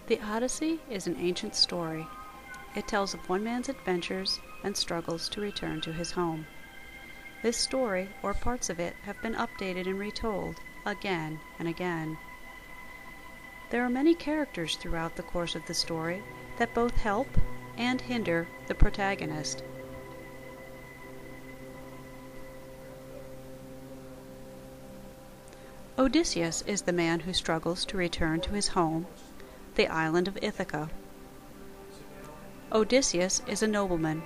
The Odyssey is an ancient story. It tells of one man's adventures and struggles to return to his home. This story, or parts of it, have been updated and retold again and again. There are many characters throughout the course of the story that both help and hinder the protagonist. Odysseus is the man who struggles to return to his home, the island of Ithaca. Odysseus is a nobleman.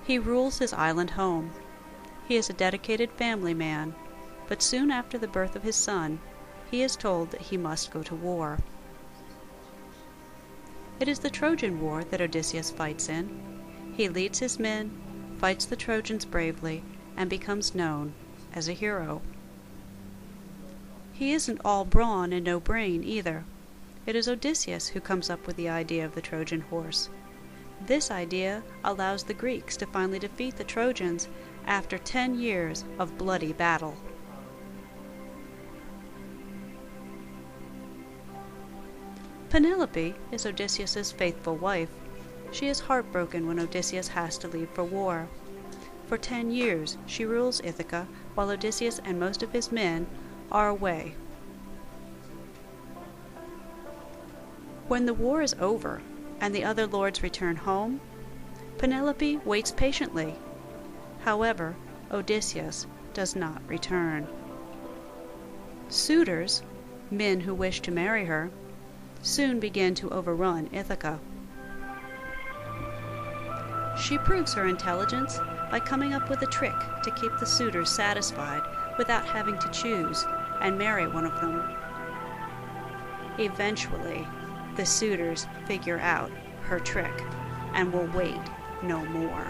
He rules his island home. He is a dedicated family man, but soon after the birth of his son, he is told that he must go to war. It is the Trojan War that Odysseus fights in. He leads his men, fights the Trojans bravely, and becomes known as a hero. He isn't all brawn and no brain either. It is Odysseus who comes up with the idea of the Trojan horse. This idea allows the Greeks to finally defeat the Trojans after 10 years of bloody battle. Penelope is Odysseus's faithful wife. She is heartbroken when Odysseus has to leave for war. For 10 years she rules Ithaca while Odysseus and most of his men are away. When the war is over and the other lords return home, Penelope waits patiently. However, Odysseus does not return. Suitors, men who wish to marry her, soon begin to overrun Ithaca. She proves her intelligence by coming up with a trick to keep the suitors satisfied without having to choose and marry one of them. Eventually, the suitors figure out her trick and will wait no more.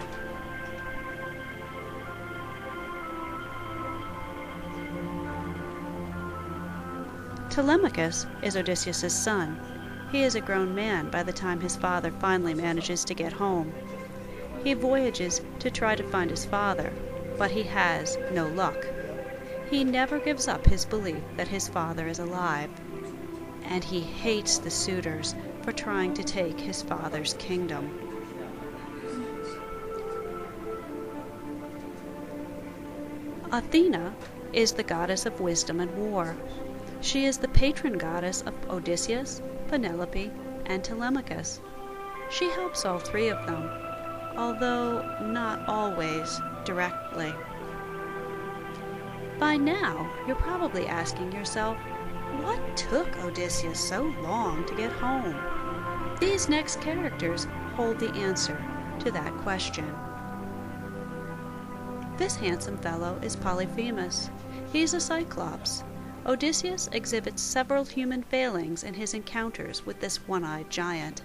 Telemachus is Odysseus' son. He is a grown man by the time his father finally manages to get home. He voyages to try to find his father, but he has no luck. He never gives up his belief that his father is alive, and he hates the suitors for trying to take his father's kingdom. Athena is the goddess of wisdom and war. She is the patron goddess of Odysseus, Penelope, and Telemachus. She helps all three of them, although not always directly. By now, you're probably asking yourself, what took Odysseus so long to get home? These next characters hold the answer to that question. This handsome fellow is Polyphemus. He's a Cyclops. Odysseus exhibits several human failings in his encounters with this one-eyed giant.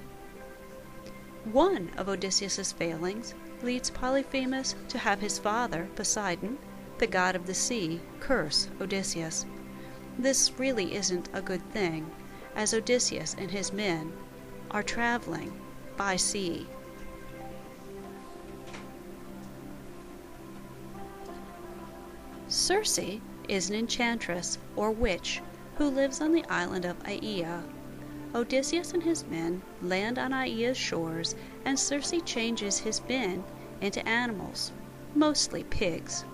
One of Odysseus's failings leads Polyphemus to have his father, Poseidon, the god of the sea, curse Odysseus. This really isn't a good thing, as Odysseus and his men are traveling by sea. Circe is an enchantress, or witch, who lives on the island of Aea. Odysseus and his men land on Aea's shores, and Circe changes his men into animals, mostly pigs.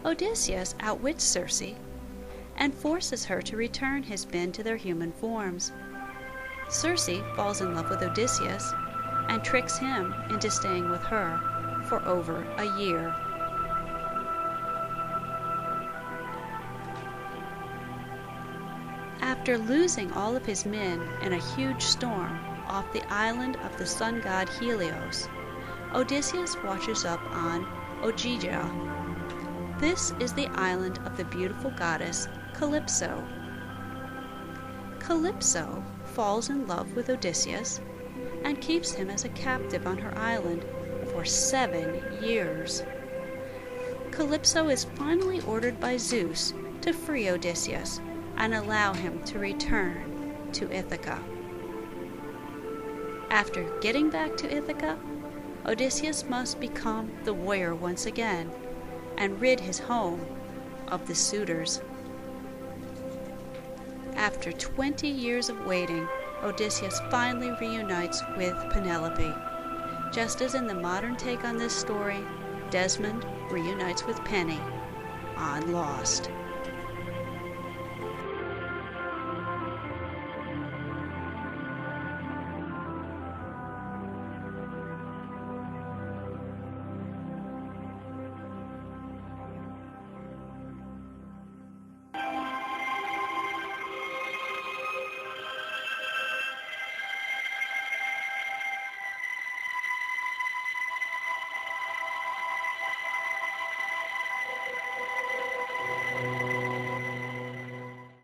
Odysseus outwits Circe and forces her to return his men to their human forms. Circe falls in love with Odysseus and tricks him into staying with her for over a year. After losing all of his men in a huge storm off the island of the sun god Helios, Odysseus washes up on Ogygia. This is the island of the beautiful goddess Calypso. Calypso falls in love with Odysseus and keeps him as a captive on her island for 7 years. Calypso is finally ordered by Zeus to free Odysseus and allow him to return to Ithaca. After getting back to Ithaca, Odysseus must become the warrior once again and rid his home of the suitors. After 20 years of waiting, Odysseus finally reunites with Penelope. Just as in the modern take on this story, Desmond reunites with Penny on Lost.